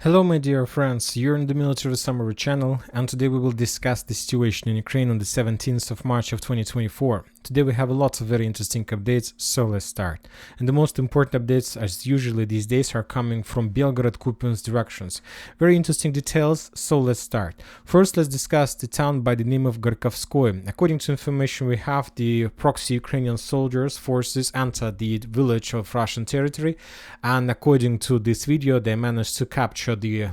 Hello my dear friends, you're in the Military Summary channel, and today we will discuss the situation in Ukraine on the 17th of March of 2024. Today we have lots of very interesting updates, so let's start. And the most important updates, as usually these days, are coming from Belgorod, Kupiansk directions. Very interesting details, so let's start. First, let's discuss the town by the name of Kharkiv. According to information we have, the proxy Ukrainian soldiers forces entered the village of Russian territory, and according to this video, they managed to capture the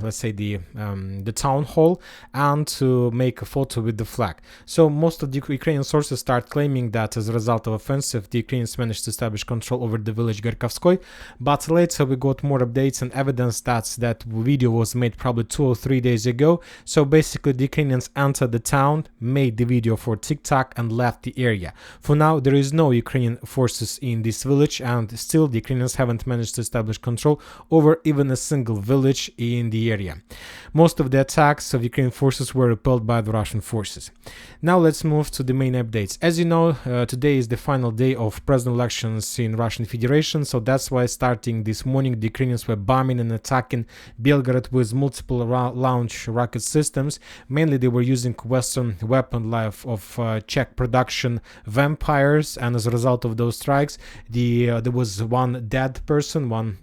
town hall and to make a photo with the flag. So most of the Ukrainian sources start claiming that as a result of offensive, the Ukrainians managed to establish control over the village Kharkiv. But later we got more updates and evidence that video was made probably 2 or 3 days ago. So basically the Ukrainians entered the town, made the video for TikTok and left the area. For now there is no Ukrainian forces in this village, and still the Ukrainians haven't managed to establish control over even a single village in the area. Most of the attacks of Ukrainian forces were repelled by the Russian forces. Now let's move to the main updates. As you know, today is the final day of president elections in Russian Federation, so that's why starting this morning the Ukrainians were bombing and attacking Belgorod with multiple launch rocket systems. Mainly they were using Western weapon of Czech production Vampires, and as a result of those strikes there was one dead person, one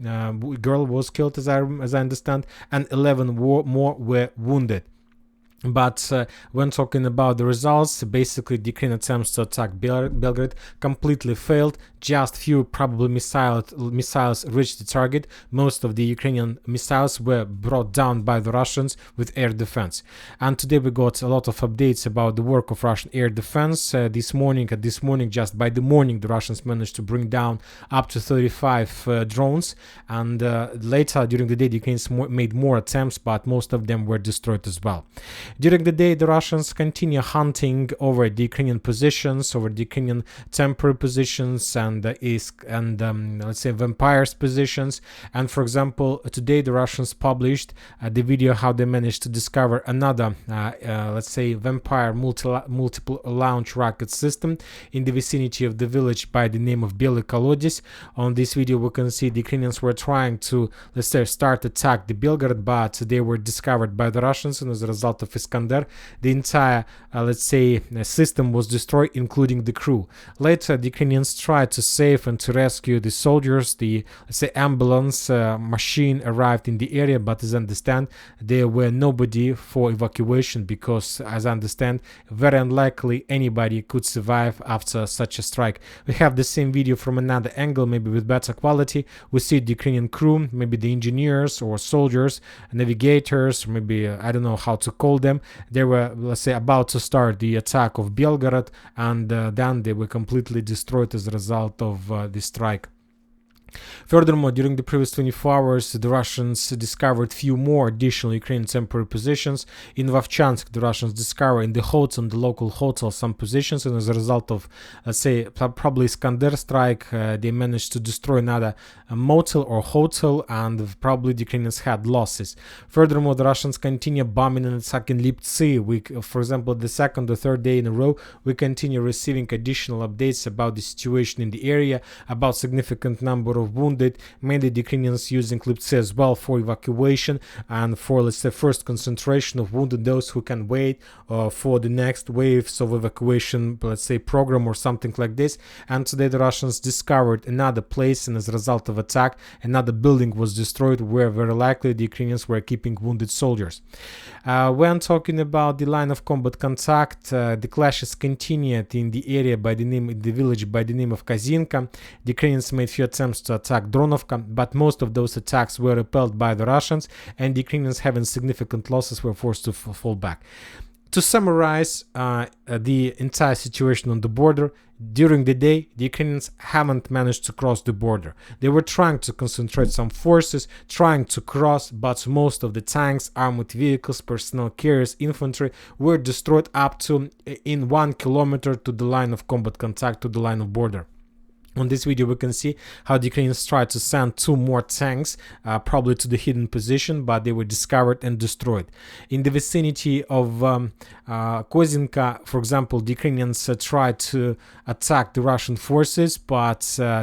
girl was killed as I understand, and 11 more were wounded. But when talking about the results, basically the Ukraine attempts to attack Belgorod completely failed. Just few probably missiles reached the target. Most of the Ukrainian missiles were brought down by the Russians with air defense. And today we got a lot of updates about the work of Russian air defense. This morning, just by the morning, the Russians managed to bring down up to 35 drones. And later during the day, the Ukrainians made more attempts, but most of them were destroyed as well. During the day, the Russians continue hunting over the Ukrainian positions, over the Ukrainian temporary positions, and let's say Vampires positions. And for example, today the Russians published the video how they managed to discover another, let's say, Vampire multiple launch rocket system in the vicinity of the village by the name of Belgorod. On this video, we can see the Ukrainians were trying to, let's say, start attack the Belgorod, but they were discovered by the Russians, and as a result of Iskander, the entire, let's say, system was destroyed, including the crew. Later, the Ukrainians tried to save and to rescue the soldiers. The, let's say, ambulance machine arrived in the area, but as I understand, there were nobody for evacuation because, as I understand, very unlikely anybody could survive after such a strike. We have the same video from another angle, maybe with better quality. We see the Ukrainian crew, maybe the engineers or soldiers, navigators, maybe I don't know how to call them. They were, let's say, about to start the attack of Belgorod, and then they were completely destroyed as a result of the strike. Furthermore, during the previous 24 hours, the Russians discovered few more additional Ukrainian temporary positions. In Vovchansk, the Russians discovered in the hotel, the local hotel, some positions, and as a result of, let's say, probably Iskander strike, they managed to destroy another motel or hotel, and probably the Ukrainians had losses. Furthermore, the Russians continue bombing and attacking Liptsi. For example, the second or third day in a row, we continue receiving additional updates about the situation in the area, about significant number of wounded, mainly the Ukrainians using Liptsi as well for evacuation and for, let's say, first concentration of wounded, those who can wait for the next waves of evacuation, let's say, program or something like this. And today the Russians discovered another place, and as a result of attack, another building was destroyed where very likely the Ukrainians were keeping wounded soldiers. When talking about the line of combat contact, the clashes continued in the area the village by the name of Kazinka. The Ukrainians made few attempts to attack Dronovka, but most of those attacks were repelled by the Russians, and the Ukrainians, having significant losses, were forced to fall back. To summarize the entire situation on the border, during the day, the Ukrainians haven't managed to cross the border. They were trying to concentrate some forces, trying to cross, but most of the tanks, armored vehicles, personnel carriers, infantry were destroyed up to in 1 kilometer to the line of combat contact, to the line of border. On this video, we can see how the Ukrainians tried to send 2 more tanks, probably to the hidden position, but they were discovered and destroyed. In the vicinity of Kozinka, for example, the Ukrainians tried to attack the Russian forces, but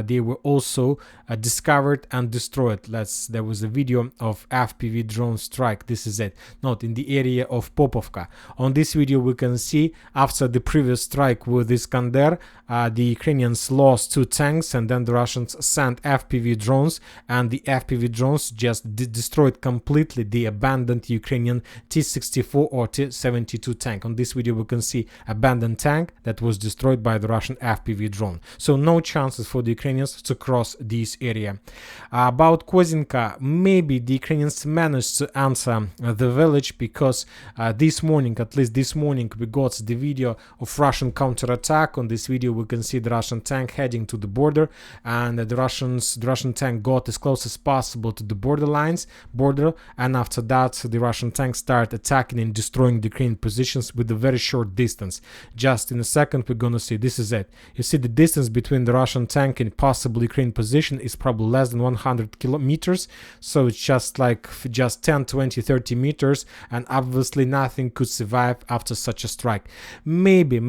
they were also discovered and destroyed. There was a video of FPV drone strike. This is it, not in the area of Popovka. On this video we can see after the previous strike with Iskander, the Ukrainians lost 2 tanks, and then the Russians sent FPV drones, and the FPV drones just destroyed completely the abandoned Ukrainian T-64 or T-72 tank. On this video we can see abandoned tank that was destroyed by the Russian FPV drone. So no chances for the Ukrainians to cross this area. About Kozinka, maybe the Ukrainians managed to enter the village, because this morning, at least this morning, we got the video of Russian counterattack. On this video we can see the Russian tank heading to the border, and the Russian tank got as close as possible to the border, and after that the Russian tank started attacking and destroying the Ukrainian positions with a very short distance. Just in a second we're gonna see, this is it. You see the distance between the Russian tank and possible Ukrainian position is probably less than 100 kilometers, so it's just like 10, 20, 30 meters, and obviously nothing could survive after such a strike. Maybe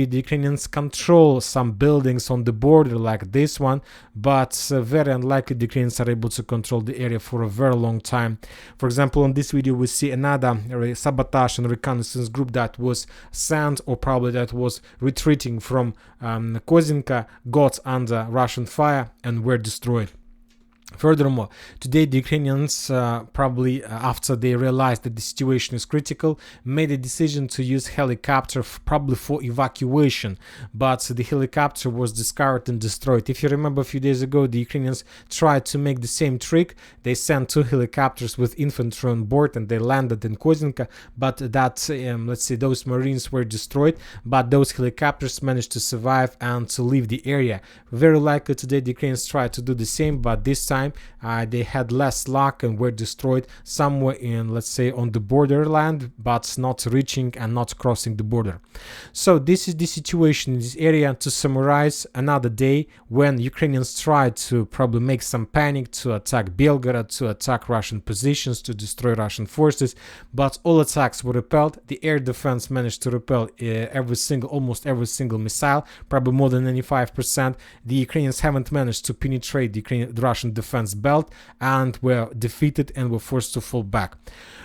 the Ukrainians control some buildings on the border like this one, but very unlikely the Ukrainians are able to control the area for a very long time. For example, on this video we see another sabotage and reconnaissance group that was sent, or probably that was retreating from Kozinka, got under Russian fire and were destroyed. Furthermore, today the Ukrainians, probably after they realized that the situation is critical, made a decision to use helicopter probably for evacuation, but the helicopter was discovered and destroyed. If you remember a few days ago, the Ukrainians tried to make the same trick. They sent 2 helicopters with infantry on board and they landed in Kozinka, but that, let's say, those Marines were destroyed, but those helicopters managed to survive and to leave the area. Very likely today the Ukrainians tried to do the same, but this time they had less luck and were destroyed somewhere in, let's say, on the borderland, but not reaching and not crossing the border. So this is the situation in this area. To summarize, another day when Ukrainians tried to probably make some panic, to attack Belgorod, to attack Russian positions, to destroy Russian forces, but all attacks were repelled. The air defense managed to repel almost every single missile, probably more than 95%. The Ukrainians haven't managed to penetrate the Russian defense belt and were defeated and were forced to fall back.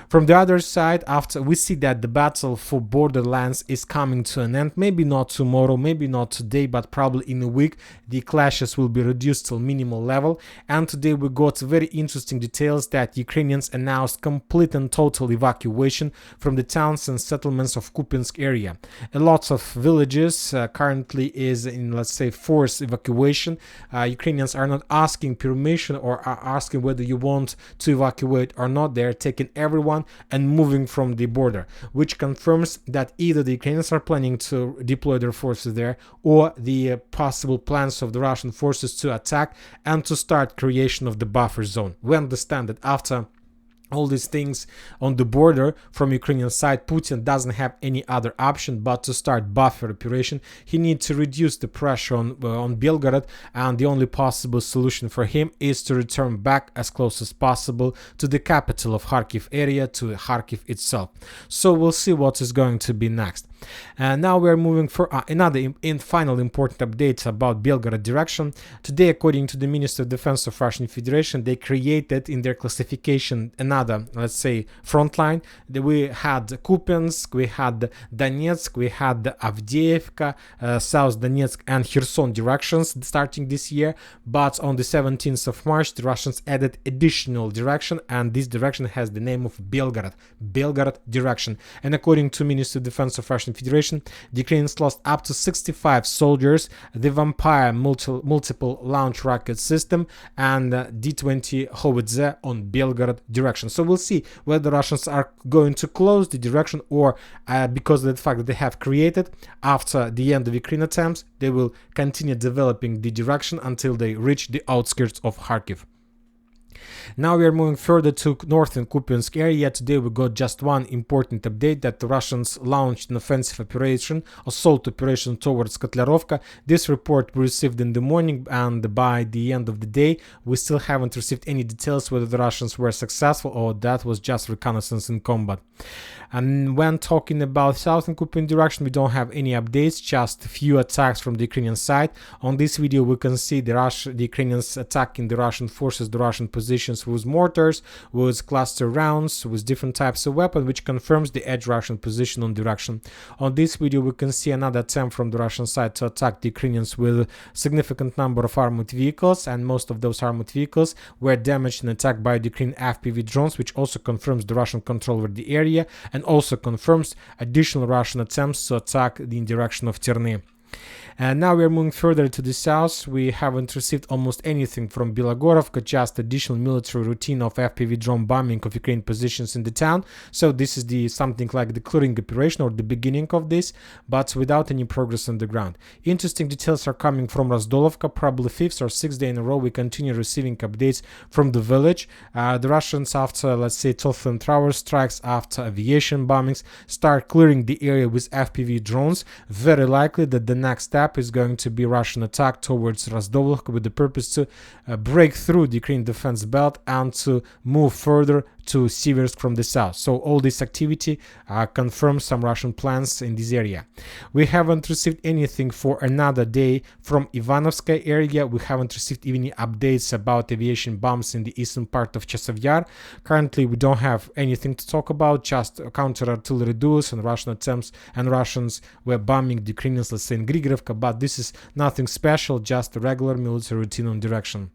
From the other side, after we see that the battle for borderlands is coming to an end, maybe not tomorrow, maybe not today, but probably in a week, the clashes will be reduced to minimal level. And today we got very interesting details that Ukrainians announced complete and total evacuation from the towns and settlements of Kupiansk area. A lot of villages currently is in, let's say, forced evacuation. Ukrainians are not asking permission or are asking whether you want to evacuate or not. They are taking everyone and moving from the border, which confirms that either the Ukrainians are planning to deploy their forces there, or the possible plans of the Russian forces to attack and to start creation of the buffer zone. We understand that after all these things on the border from Ukrainian side, Putin doesn't have any other option but to start buffer operation. He needs to reduce the pressure on Belgorod, and the only possible solution for him is to return back as close as possible to the capital of Kharkiv area, to Kharkiv itself. So we'll see what is going to be next. And now we are moving for another final important update about Belgorod direction. Today, according to the Minister of Defense of Russian Federation, they created in their classification another, let's say, front line. We had Kupiansk, we had Donetsk, we had Avdiivka, South Donetsk and Kherson directions starting this year. But on the 17th of March, the Russians added additional direction, and this direction has the name of Belgorod direction. And according to Minister of Defense of Russian Federation, the Ukrainians lost up to 65 soldiers, the Vampire multiple launch rocket system, and D-20 howitzer on Belgorod direction. So we'll see whether the Russians are going to close the direction, or because of the fact that they have created, after the end of Ukraine attempts, they will continue developing the direction until they reach the outskirts of Kharkiv. Now we are moving further to northern Kupiansk area. Today we got just one important update that the Russians launched an offensive operation, assault operation towards Kotlarovka. This report we received in the morning, and by the end of the day we still haven't received any details whether the Russians were successful or that was just reconnaissance in combat. And when talking about southern Kupian direction, we don't have any updates, just a few attacks from the Ukrainian side. On this video we can see the Ukrainians attacking the Russian forces, the Russian positions with mortars, with cluster rounds, with different types of weapons, which confirms the edge Russian position on direction. On this video we can see another attempt from the Russian side to attack the Ukrainians with a significant number of armored vehicles, and most of those armored vehicles were damaged and attacked by the Ukrainian FPV drones, which also confirms the Russian control over the area and also confirms additional Russian attempts to attack in direction of Terny. And now we are moving further to the south. We haven't received almost anything from Belgorod, just additional military routine of FPV drone bombing of Ukrainian positions in the town. So this is something like the clearing operation or the beginning of this, but without any progress on the ground. Interesting details are coming from Razdolovka. Probably 5th or 6th day in a row we continue receiving updates from the village. The Russians, after let's say 12 hour strikes, after aviation bombings, start clearing the area with FPV drones. Very likely that the next step is going to be Russian attack towards Razdolovka with the purpose to break through the Ukrainian defense belt and to move further to Siversk from the south. So all this activity confirms some Russian plans in this area. We haven't received anything for another day from Ivanovskaya area. We haven't received any updates about aviation bombs in the eastern part of Chasiv Yar. Currently we don't have anything to talk about, just counter-artillery duels and Russian attempts, and Russians were bombing the Ukrainians, let's say in Grigorivka, but this is nothing special, just a regular military routine on direction.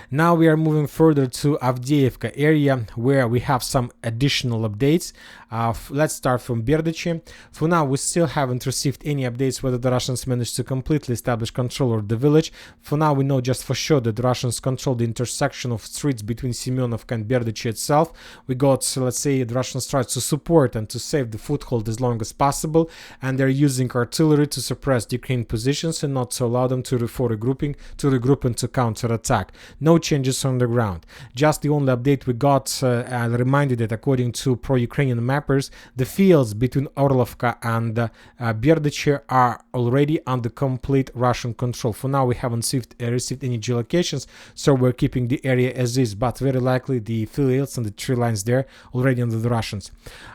Now we are moving further to Avdiivka area, where we have some additional updates. Let's start from Berdichi. For now we still haven't received any updates whether the Russians managed to completely establish control over the village. For now we know just for sure that the Russians control the intersection of streets between Semyonovka and Berdichi itself. We got, let's say, the Russians try to support and to save the foothold as long as possible, and they're using artillery to suppress the Ukrainian positions and not to allow them to regroup and to counterattack. No changes on the ground. Just the only update we got reminded that according to pro-Ukrainian mappers, the fields between Orlovka and Berdichi are already under complete Russian control. For now we haven't received any geolocations, so we're keeping the area as is, but very likely the fields and the tree lines there already under the Russians.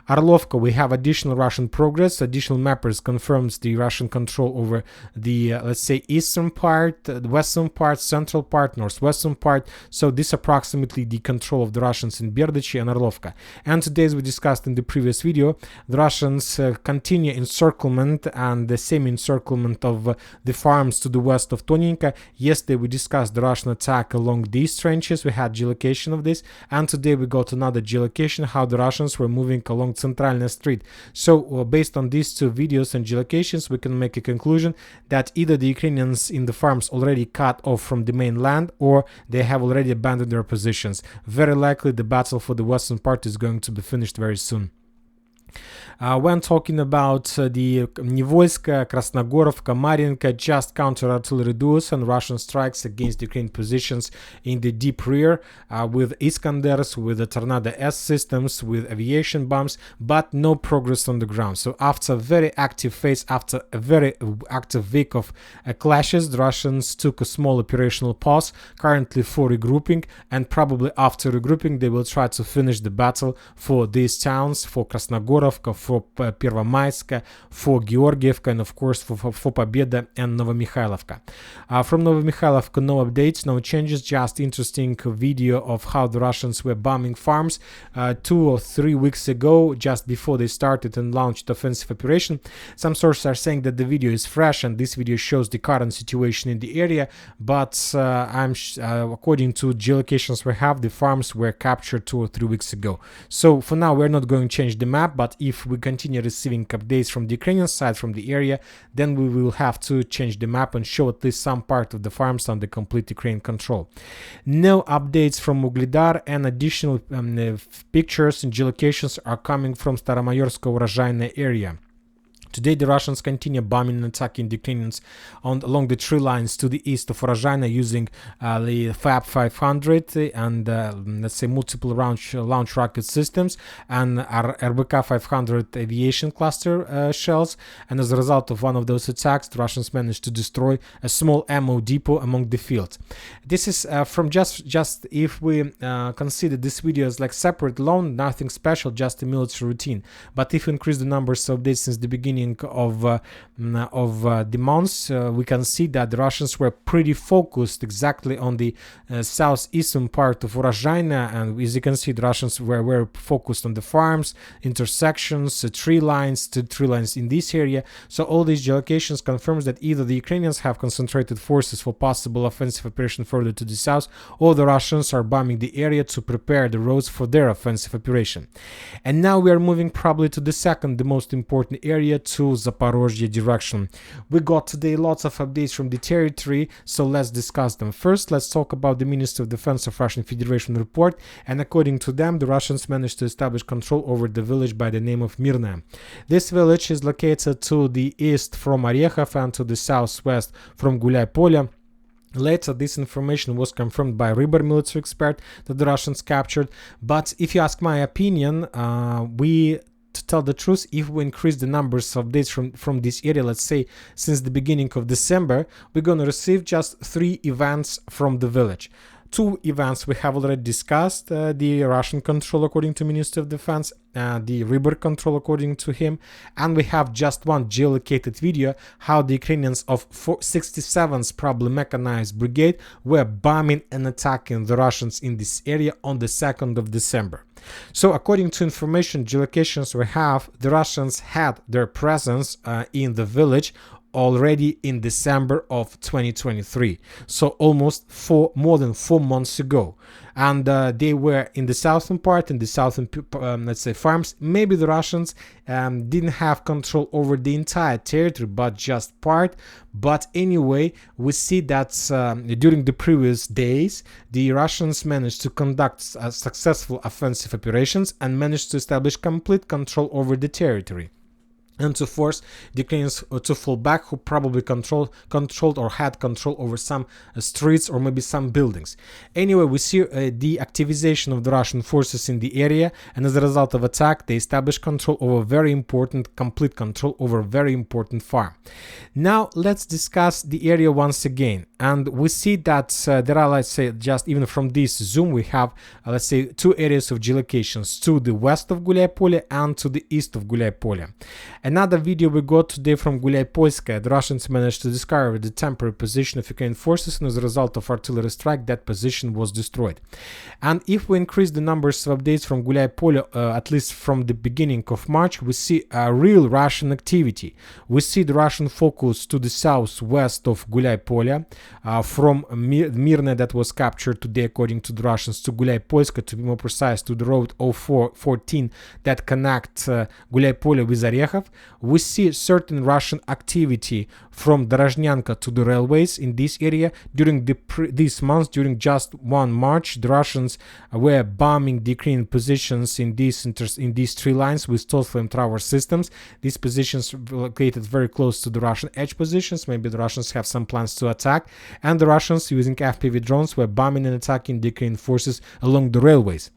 Orlovka, we have additional Russian progress. Additional mappers confirms the Russian control over the let's say eastern part, the western part, central part, northwestern part. So this approximately the control of the Russians in Berdichi and Orlovka. And today, as we discussed in the previous video, the Russians continue encirclement and the same encirclement of the farms to the west of Toninka. Yesterday we discussed the Russian attack along these trenches. We had geolocation of this, and today we got another geolocation how the Russians were moving along Centralna Street. So based on these two videos and geolocations, we can make a conclusion that either the Ukrainians in the farms already cut off from the mainland, or they have already abandoned their positions. Very likely the battle for the western part is going to be finished very soon. When talking about the Nivolska, Krasnogorovka, Mariinka, just counter-artillery duels and Russian strikes against Ukrainian positions in the deep rear with Iskanders, with the Tornado S systems, with aviation bombs, but no progress on the ground. So after a very active phase, after a very active week of clashes, the Russians took a small operational pause, currently for regrouping, and probably after regrouping they will try to finish the battle for these towns, for Krasnogorovka, for Первомайska, for Georgievka, and of course for Pobeda and Novomikhailivka. From Novomikhailivka, no updates, no changes, just interesting video of how the Russians were bombing farms 2 or 3 weeks ago, just before they started and launched offensive operation. Some sources are saying that the video is fresh and this video shows the current situation in the area, but according to geolocations we have, the farms were captured 2 or 3 weeks ago. So for now we're not going to change the map, but if we continue receiving updates from the Ukrainian side, from the area, then we will have to change the map and show at least some part of the farms under complete Ukrainian control. No updates from Uglidar, and additional pictures and geolocations are coming from Staromayorsko-Urozhaine area. Today, the Russians continue bombing and attacking the Ukrainians along the tree lines to the east of Vrozhyna using the FAB 500 and let's say multiple launch rocket systems and RBK 500 aviation cluster shells. And as a result of one of those attacks, the Russians managed to destroy a small ammo depot among the fields. This is from just if we consider this video as like separate alone, nothing special, just a military routine. But if we increase the numbers of days since the beginning of the months, we can see that the Russians were pretty focused exactly on the southeastern part of Vrozhyna, and as you can see, the Russians were focused on the farms, intersections, tree lines in this area. So all these geolocations confirms that either the Ukrainians have concentrated forces for possible offensive operation further to the south, or the Russians are bombing the area to prepare the roads for their offensive operation. And now we are moving probably to the second, the most important area, to Zaporizhzhia direction. We got today lots of updates from the territory, so let's discuss them. First, let's talk about the Ministry of Defense of Russian Federation report, and according to them, the Russians managed to establish control over the village by the name of Mirna. This village is located to the east from Orechov and to the southwest from HuliaiPole. Later, this information was confirmed by a Rybar military expert that the Russians captured, but if you ask my opinion, to tell the truth, if we increase the numbers of days from this area, let's say since the beginning of December, we're going to receive just 3 events from the village. 2 events we have already discussed, the Russian control according to Minister of Defense, the Rybar control according to him, and we have just one geolocated video how the Ukrainians of 67th probably mechanized brigade were bombing and attacking the Russians in this area on the 2nd of December. So according to information geolocations we have, the Russians had their presence in the village already in December of 2023, so almost more than 4 months ago, and they were in the southern part, in the southern let's say farms. Maybe the Russians didn't have control over the entire territory but just part, but anyway we see that during the previous days the Russians managed to conduct successful offensive operations and managed to establish complete control over the territory, and to force the Ukrainians to fall back, who probably controlled or had control over some streets or maybe some buildings. Anyway, we see the activization of the Russian forces in the area, and as a result of attack, they established control over complete control over a very important farm. Now, let's discuss the area once again. And we see that there are, let's say, just even from this zoom, we have, let's say, 2 areas of geolocations, to the west of HuliaiPole and to the east of HuliaiPole. Another video we got today from HuliaiPolska, the Russians managed to discover the temporary position of Ukrainian forces, and as a result of artillery strike, that position was destroyed. And if we increase the numbers of updates from HuliaiPole, at least from the beginning of March, we see a real Russian activity. We see the Russian focus to the southwest of HuliaiPole, from Mirna that was captured today according to the Russians, to HuliaiPolska, to be more precise, to the road 0414 that connects HuliaiPole with Orechov. We see certain Russian activity from Dorozhnyanka to the railways in this area during this month. During just 1 March, the Russians were bombing the Ukrainian positions in these 3 lines with tall flame tower systems. These positions located very close to the Russian edge positions. Maybe the Russians have some plans to attack, and the Russians using FPV drones were bombing and attacking the Ukrainian forces along the railways.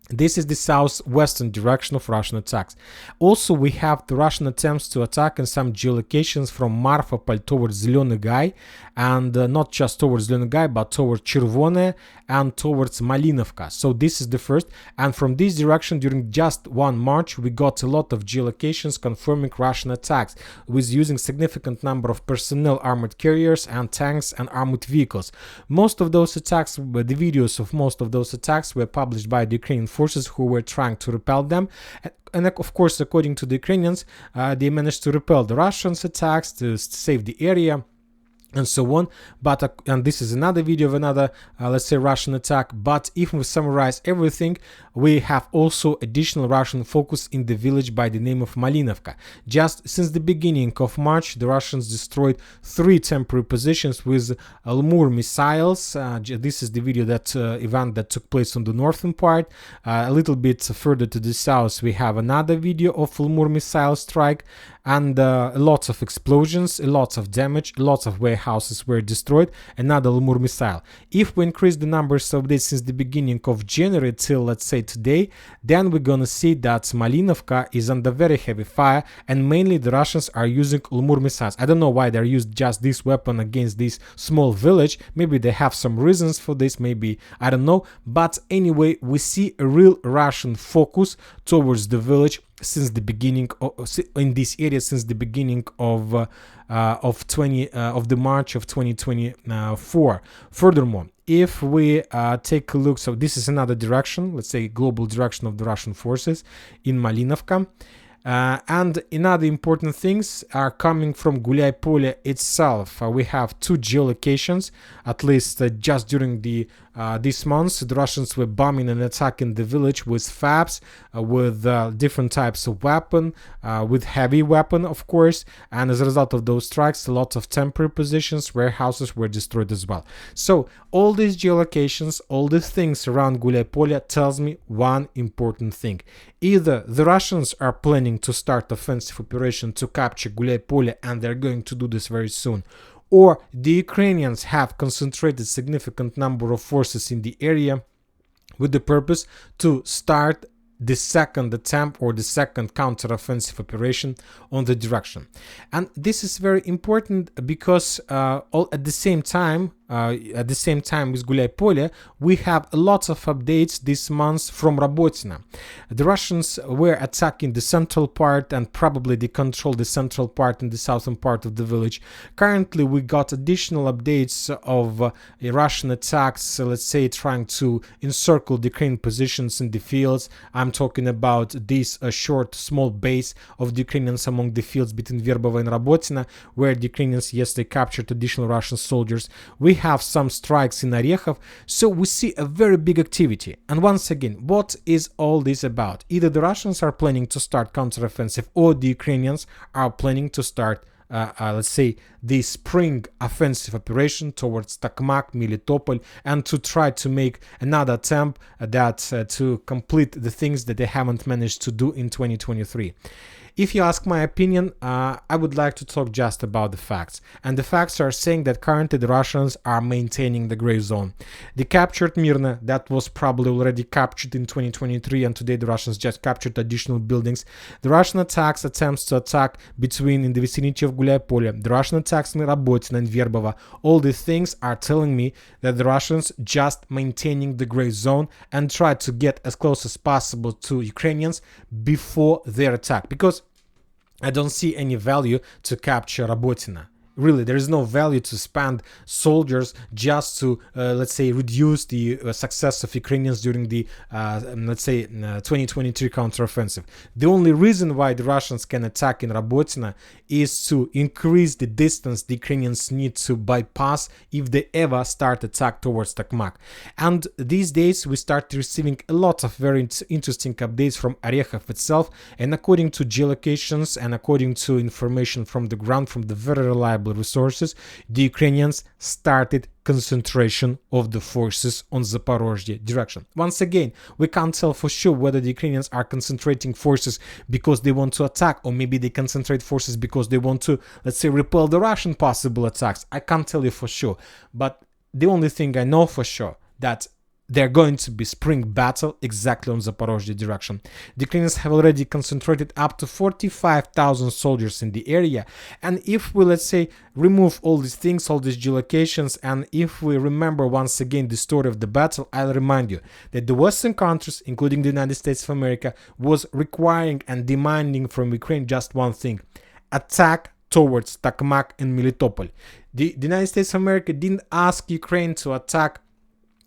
This is the southwestern direction of Russian attacks. Also, we have the Russian attempts to attack in some geolocations from Marfapol towards Zelenyy Gai, and not just towards Zelenyy Gai, but towards Chervone and towards Malinovka. So this is the first, and from this direction during just 1 March we got a lot of geolocations confirming Russian attacks, with using significant number of personnel, armored carriers and tanks and armored vehicles. Most of those attacks, the videos of most of those attacks were published by the Ukrainian forces who were trying to repel them. And of course, according to the Ukrainians, they managed to repel the Russians' attacks, to save the area, and so on. But and this is another video of another let's say Russian attack. But if we summarize everything, we have also additional Russian focus in the village by the name of Malinovka. Just since the beginning of March, the Russians destroyed 3 temporary positions with Lemur missiles. This is the video that event that took place on the northern part. A little bit further to the south we have another video of Lemur missile strike, and lots of explosions, lots of damage, lots of warehouses were destroyed, another Lemur missile. If we increase the numbers of this since the beginning of January till, let's say, today, then we're gonna see that Malinovka is under very heavy fire, and mainly the Russians are using Lemur missiles. I don't know why they're used just this weapon against this small village. Maybe they have some reasons for this, maybe, I don't know. But anyway, we see a real Russian focus towards the village since the beginning in this area since the beginning of the March of 2024. Furthermore, if we take a look, so this is another direction, let's say global direction of the Russian forces in Malinovka. And another important things are coming from HuliaiPole itself. We have two geolocations, at least just during these months. The Russians were bombing and attacking the village with FABs, with different types of weapon, with heavy weapon, of course. And as a result of those strikes, a lot of temporary positions, warehouses were destroyed as well. So all these geolocations, all these things around HuliaiPole tells me one important thing. Either the Russians are planning to start offensive operation to capture HuliaiPole, and they're going to do this very soon, or the Ukrainians have concentrated significant number of forces in the area with the purpose to start the second attempt or the second counter-offensive operation on the direction. And this is very important because at the same time with HuliaiPole, we have lots of updates this month from Robotyne. The Russians were attacking the central part, and probably they control the central part and the southern part of the village. Currently, we got additional updates of Russian attacks, let's say, trying to encircle the Ukrainian positions in the fields. I'm talking about this short, small base of the Ukrainians among the fields between Verbova and Robotyne, where the Ukrainians, yes, they captured additional Russian soldiers. We have some strikes in Orekhov, so we see a very big activity. And once again, what is all this about? Either the Russians are planning to start counteroffensive, or the Ukrainians are planning to start let's say, the spring offensive operation towards Tokmak, Melitopol, and to try to make another attempt to complete the things that they haven't managed to do in 2023. If you ask my opinion, I would like to talk just about the facts. And the facts are saying that currently the Russians are maintaining the gray zone. They captured Mirna, that was probably already captured in 2023, and today the Russians just captured additional buildings. The Russian attempts to attack in the vicinity of HuliaiPole, the Russian attacks in Robotyne and Verbova, all these things are telling me that the Russians just maintaining the gray zone and try to get as close as possible to Ukrainians before their attack. Because I don't see any value to capture Robotyne. Really, there is no value to spend soldiers just to, let's say, reduce the success of Ukrainians during the, let's say, 2023 counteroffensive. The only reason why the Russians can attack in Robotyne is to increase the distance the Ukrainians need to bypass if they ever start attack towards Tokmak. And these days we start receiving a lot of very interesting updates from Orekhov itself, and according to geolocations and according to information from the ground, from the very reliable resources, the Ukrainians started concentration of the forces on Zaporizhzhia direction. Once again, we can't tell for sure whether the Ukrainians are concentrating forces because they want to attack, or maybe they concentrate forces because they want to, let's say, repel the Russian possible attacks. I can't tell you for sure, but the only thing I know for sure that they're going to be spring battle exactly on Zaporizhzhia direction. The Ukrainians have already concentrated up to 45,000 soldiers in the area, and if we, let's say, remove all these things, all these geolocations, and if we remember once again the story of the battle, I'll remind you that the Western countries, including the United States of America, was requiring and demanding from Ukraine just one thing: attack towards Tokmak and Melitopol. The United States of America didn't ask Ukraine to attack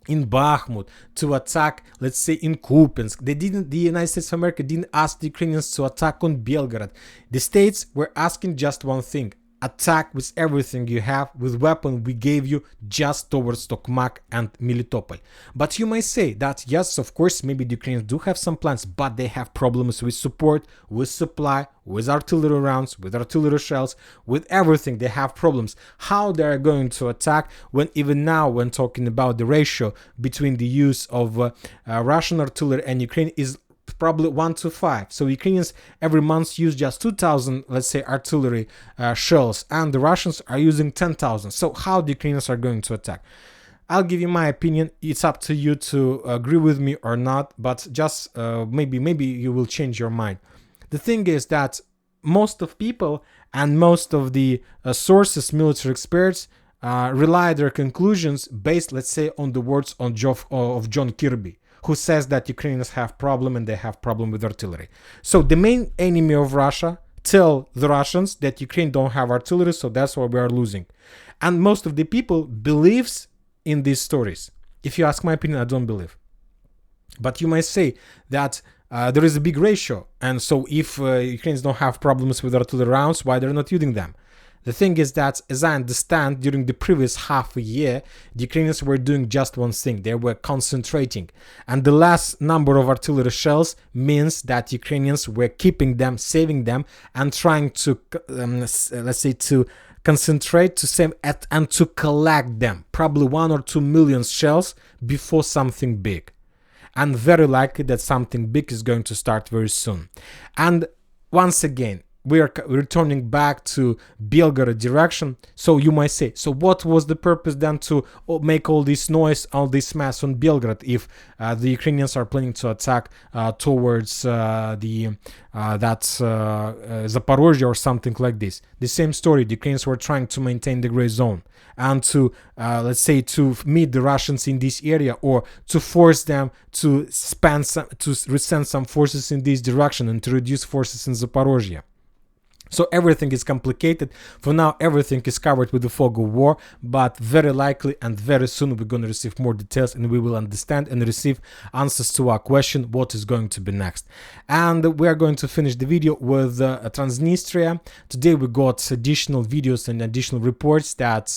in Bakhmut, to attack, let's say, in Kupiansk. The United States of America didn't ask the Ukrainians to attack on Belgorod. The states were asking just one thing: attack with everything you have, with weapon we gave you, just towards Tokmak and Melitopol. But you may say that, yes, of course, maybe the Ukrainians do have some plans, but they have problems with support, with supply, with artillery rounds, with artillery shells, with everything. They have problems. How they are going to attack when even now, when talking about the ratio between the use of Russian artillery and Ukraine is probably 1 to 5. So Ukrainians every month use just 2,000, let's say, artillery shells, and the Russians are using 10,000. So how the Ukrainians are going to attack? I'll give you my opinion. It's up to you to agree with me or not, but just maybe you will change your mind. The thing is that most of people and most of the sources, military experts, rely their conclusions based, let's say, on the words of John Kirby, who says that Ukrainians have problem and they have problem with artillery. So the main enemy of Russia tell the Russians that Ukraine don't have artillery, so that's why we are losing. And most of the people believes in these stories. If you ask my opinion, I don't believe. But you might say that there is a big ratio, and so if Ukrainians don't have problems with artillery rounds, why they're not using them? The thing is that, as I understand, during the previous half a year, the Ukrainians were doing just one thing. They were concentrating. And the last number of artillery shells means that Ukrainians were keeping them, saving them, and trying to, let's say, to concentrate, to save, and to collect them. Probably 1 or 2 million shells before something big. And very likely that something big is going to start very soon. And once again, we are returning back to Belgorod direction. So you might say, so what was the purpose then to make all this noise, all this mess on Belgorod, if the Ukrainians are planning to attack towards Zaporizhzhia or something like this? The same story. The Ukrainians were trying to maintain the gray zone and to, let's say, to meet the Russians in this area, or to force them to resend some forces in this direction and to reduce forces in Zaporizhzhia. So everything is complicated. For now, everything is covered with the fog of war, but very likely and very soon we're going to receive more details and we will understand and receive answers to our question, what is going to be next. And we are going to finish the video with Transnistria. Today we got additional videos and additional reports that,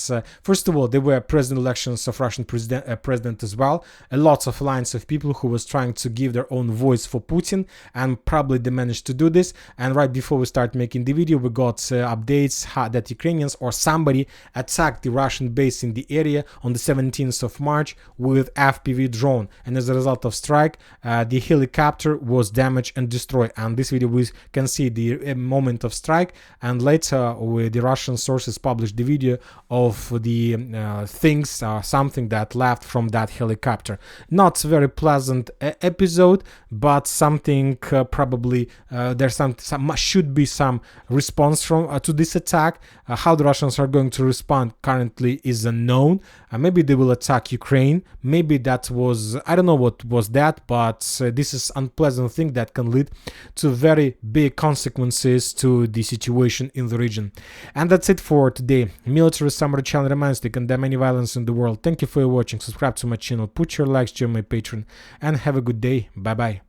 first of all, there were president elections of Russian president as well. Lots of lines of people who was trying to give their own voice for Putin, and probably they managed to do this. And right before we start making the video, we got updates that Ukrainians or somebody attacked the Russian base in the area on the 17th of March with FPV drone, and as a result of strike, the helicopter was damaged and destroyed. And this video we can see the moment of strike, and later the Russian sources published the video of the something that left from that helicopter. Not very pleasant episode, but something probably there's should be some response from to this attack. How the Russians are going to respond currently is unknown. Maybe they will attack Ukraine. Maybe that was, I don't know what was that, but this is unpleasant thing that can lead to very big consequences to the situation in the region. And that's it for today. Military Summary channel reminds to condemn any violence in the world. Thank you for watching. Subscribe to my channel, put your likes, join my Patreon, and have a good day. Bye bye.